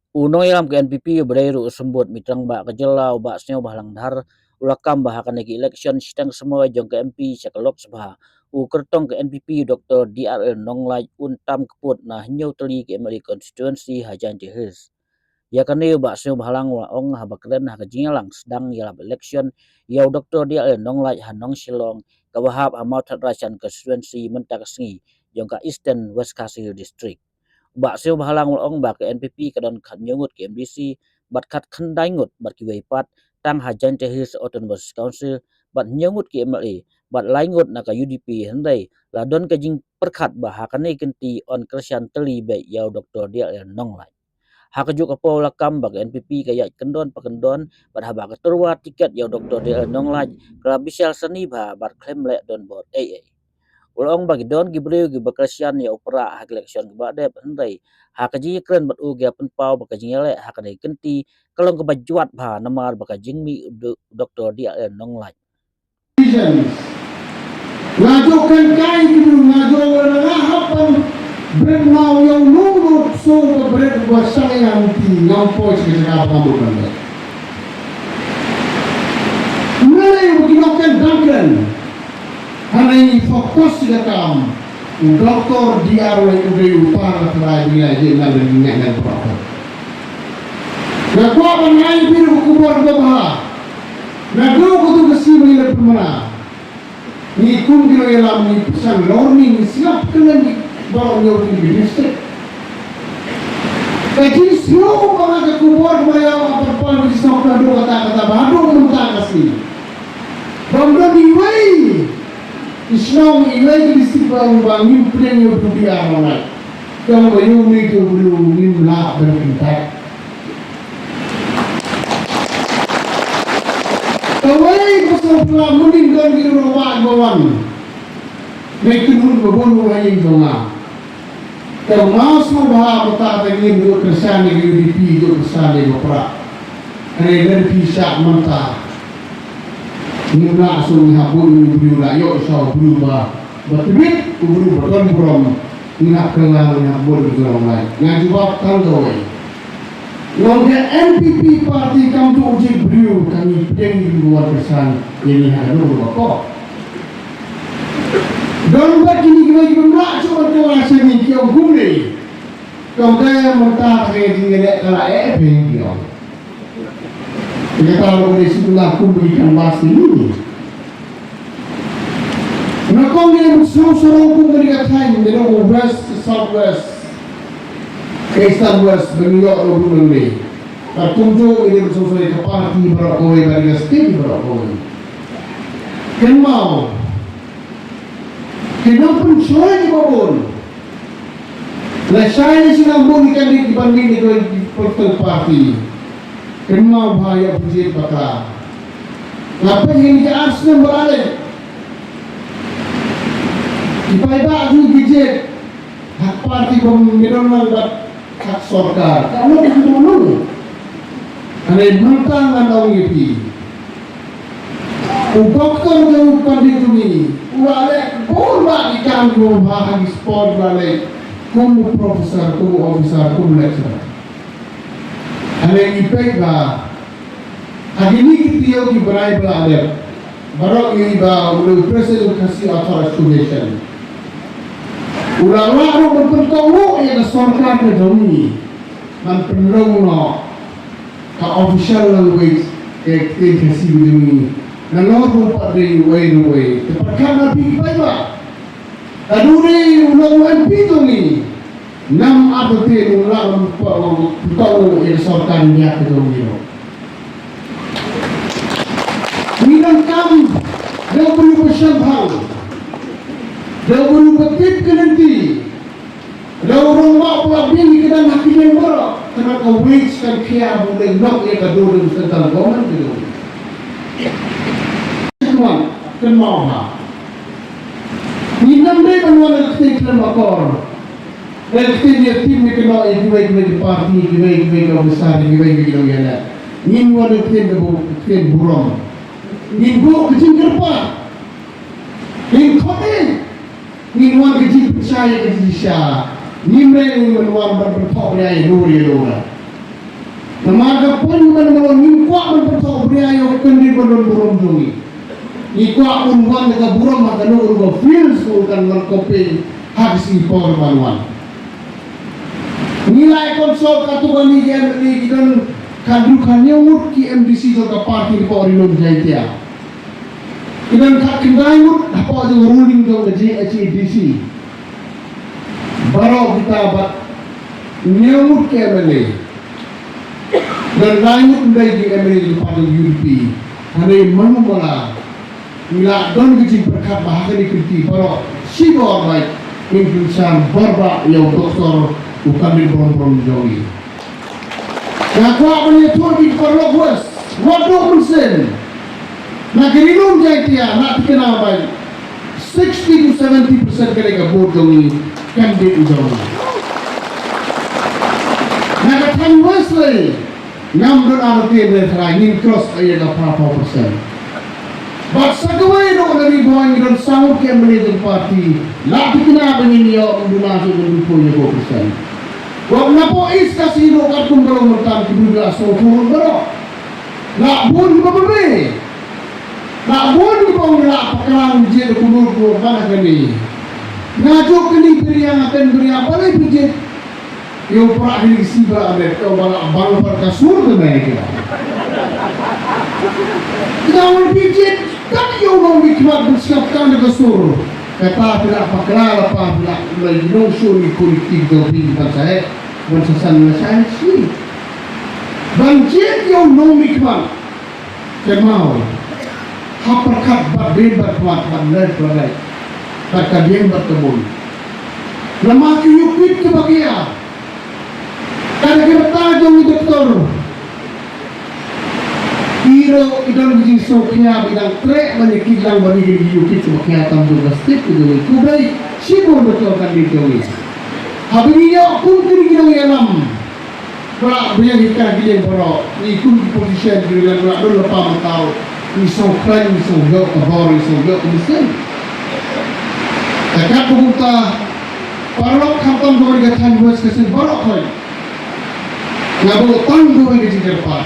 Unoy lam ke NPP bereiru sembut mitrang ba kejelau ba Sniawbhalang dhar ulakam bahakan lagi election sidang semua jong ke MP sekelok sebah u kertong ke NPP Dr. DRL Nonglai untam keput nah nyau Tylli ke mari konstituensi Jaintia ya kan ba Sniawbhalang wa ong ha bakren ha kejingalang sedang ya election ya Dr. DRL Nonglai hanong silong kawahap amat rasan konstituensi mentak sengi jong ka Eastern West Kasih District ba Sniawbhalang ong ba ke NPP kadon khat nyungut ke MDC bat khat khandai ngut bat ki weipat tang ha Jaintia Hills Autonomous Council bat nyungut ke MLA bat laingut na ka UDP hendai la don ka jing perkhat ba ha kanai kenti on Krisian Tylli be yau Dr. dia nong lai ha ka juk apo lakam ba ke NPP ka ya kendon pakendon bat ha ba ka terwa tiket yau Dr. dia nong lai kala bisal seni ba bat klaim le don bot AA ulong bagi don gibreu gi bakrasian ya opera hak election ba de pendai ha kaji kren bat u ga penpau ba kaji le ha kadai kenti kalong ke bajuat ba namar ba kajing mi Dr. dia nong lai ngajokan kai gitu ngajo ngahapan bernau yang nurut so berbeda bahasa yang ti ngampoi sekarang apa kamu kan mulai beginokan dangkan karena ini fokus sekam doktor diarwah itu para terai bila jenal dan ingatkan berapa ngaku apa ngai biru kubur berbahaya ngaku kutu besi mengilat pemenang ni kum kilo yalam ni pesan learning siap kena ni baru nyawa di district. Jadi semua orang ke kubur bayar apa pun di sana dua kata baru menentang kasih. Bangga diwei, Islam iwei di sini bangin plan yang berbiar orang. Kalau bayar ni tu belum ni nak berkentak. Kawai pasal pula meninggal di rumah bawan. Mereka nun berbulu ayam donga. Termasuk bahawa betapa ini dua kesan yang UDP dua kesan yang berperak. Kerana pisah mentah. Ini nak suruh habul ini berubah. Yuk saya berubah. Betul berubah betul berubah. Ini nak kenal ini habul berubah lain. Yang jawab kandoi. Walaupun NPP parti kamu tu uji beliau kami pedang luar kesan ini ada berapa. Dan begini kita nak cuba cuba sini kau guni, kau dah mentah kerja dengan kalau dia. Kita tahu dari situlah aku berikan bahasa ini. Nak kau ni seorang pun berikan time dari west ke southwest. Eastern West Benuyok Lubuk Lele. Tertunjuk ini bersesuai ke parti berakoi bagi state berakoi. Kenapa? Kenapa cuai di babon? Lesai sinang bunikan dibanding dengan parti. Kenapa bahaya puji pakar? Apa yang di Arsenal berada? Ibadah juga gijet. Hak parti pemimpin buat hak sorkar. Kamu tidak menunggu. Kerana mentang anda mengerti. Doktor jauh pandai ini. Ulale boleh ikan dua bahagi sport ulale. Kamu profesor, kamu officer, kamu lecturer. Kerana ini pega. Hari ini kita yang berai belajar. Baru ini bahawa presiden kasih authorization. Ulang-ulang berpengaruh yang sorkar kedoni dan penolong ke official language ke kasih begini. Dan orang pada way. Terpakai nabi baik. Aduri ulang MP tu ni 6 atau 10 ulang tahu yang sorkar dia kedoni. Minang kam dia perlu bersambung. Dia perlu betul ke nanti. Dia orang mak pula bini ke dalam hati yang berat. Kerana kau wajibkan kia boleh nak ia kedua dan tentang government itu. Semua kenapa? Minam dia penuan ekstrim kemakor. Ekstrim dia tim ni kena giveaway parti, giveaway kau besar, giveaway kau yang ada. Ni muan ekstrim burung. Ni buruk kecil kerpa. Ni kote. Ni nuan kecil percaya kecil syah. Ni mereka menuan berbentuk dia nuri doa. Namaga pun man ngikuak man perso briayo kendi bodon burom jongi. Ngikuak pun wan daga burom makano urba feels kan man kopi haksi por banwan. Nilai konsol katukan ni gidan kadukan nyamut ki MDC to ka party po rilom Jaintia. Gidan kakindai mut apa jo ruling to ka JHADC. Baro kita bat nyamut ke MLA. Dan lain ndai di MLA di pada UDP. Hane manumala nila don gijin perkat bahasa di kriti baro sibor baik influencer barba yang doktor bukan di borom-borom jongi. Ngaku apa ni tuan di perlo bos, waduh persen. Nak kirim Jaintia, nak dikenal baik. 60 to 70% kerja board jongi kan di jongi. Nak katakan Wesley, ngam don arti berterai ni cross ayat 40%. But sakaway do dari buang don sahut ke manager party, nak dikenal begini yo undungan tu 20%. Wag na po is kasi mo kat kung balong mertan kibuga so purun baro. Nak bun di bababe. Nak bun di bawang nak pakarang je kunur ko mana kani. Ngajok kini beriang akan beriang balai pijit. Yo pra hili siba ade to bala bang par kasur de mereka. Kita pijit kan yo no mikmat bersiapkan de kasur. Kata tidak pakar apa tidak mulai notion politik dobi pasal bersasan saya sih. Banjir yang nomik bang, kemau, haperkat berdeh berkuat bandar berbagai, berkadian bertemu. Lama kiyukit kebahagia, karena kita jauh doktor. Hero idol bijing soknya bidang trek menyekit lang bagi kiyukit kebahagia tambah step itu. Kubai sibuk doktor kan dijauhi. Habisnya pun kini yalam. Kalau banyak ikan gila boro, ikut posisi gila boro lepas mentau. Misal klan, misal jauh kabor, misal jauh misal. Dekat pemuda, parok kampung beri katan buat kesan borok kau. Ngabo tang beri kejijar pak.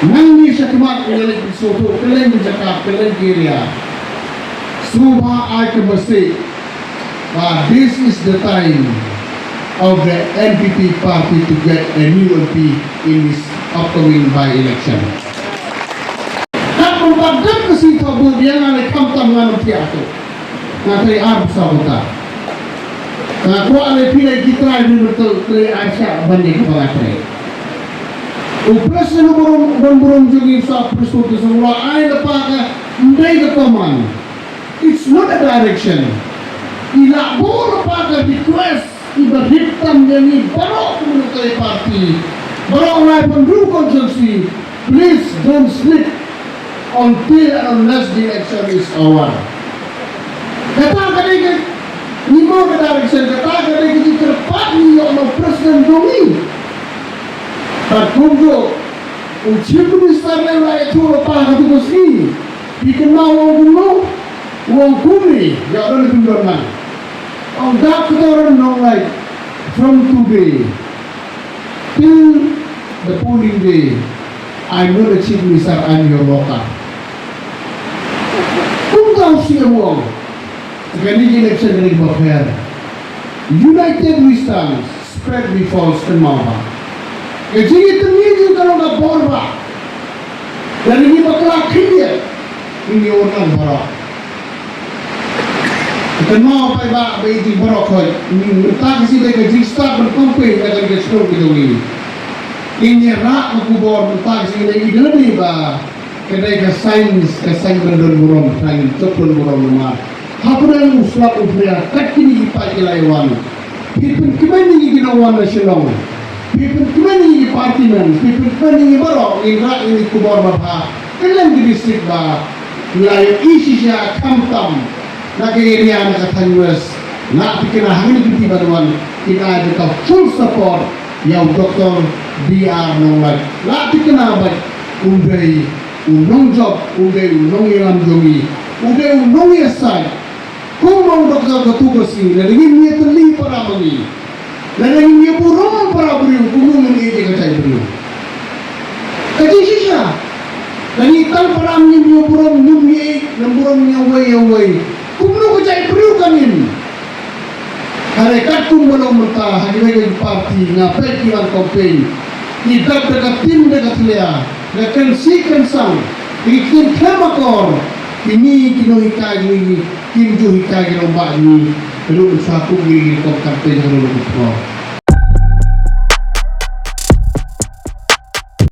Nanti sekemat mengelik soto, kalian menjadi kalian kiriya. Subah ay kemesti. This is the time of the NPP party to get a new MP in this upcoming by-election. Kalau badan kesi tabu dia nak kamtam dengan MP itu, nak cari arus sahaja. Kalau ada pilih kita ini betul cari Aisyah banding pengatrai. Operasi burung juga sah persuatu semua. Air lepas ke ndai ke taman. It's not a direction. Tidak boleh pakai request ibarat hitam yang baru menukai parti, baru orang penduduk konsumsi. Please don't sleep until and unless the election is over. Katakan ini, ni mau ke direction. Katakan ini cepat ni orang presiden Jomi. Tak tunggu, ujian minister lewat itu lepas itu mesti dikenal orang kuni, yang ada di dunia. On that know like from today till the polling day, I'm not a chief minister, I'm your local. Kung tahu siya mo, ganyan election ganyan fair. United we stand, spread we falls and mama. Kasi ito niyo kalau na borba. Dan ini bakal akhirnya ini orang barat. Kenal apa iba begitu berokok. Tak kasi mereka jista berkompe dengan gestur kita ini. Ini rak makubor tak kasi mereka ini ba. Kedai kesaing berdon burung, kesaing cokron burung rumah. Apa yang usulap upaya kini ipai kelaiwan. People kemana ni ginawan nasional. People kemana ni parti man. People kemana ni berok. Ini rak ini kubor bapa. Kalian di distrik ba. Wilayah isi siya kamtam. Nak area nak Tylli, nak bikin hangin kita baruan kita ada full support yang Dr. DR nolak. Nak bikin apa? Udah job, udah ilam jomi, udah esai. Kau mau doktor ketugas ini, lagi ni terlihat para bagi, lagi ni burung para beri, burung ini je kerja beri. siya. Nanitang parang yung burong nyumi, ng burong away. Kumno ko dyan, pero kanin. Harekat kung walang mata, hagilagay party nga pwede campaign. Idag dagatin dagatlia, nakansikan sang, ikin kemakor, ini kinuhikag ni, kinjuhikag ng ba ni, pero sa akong gigil ko campaign ng lulubot ko.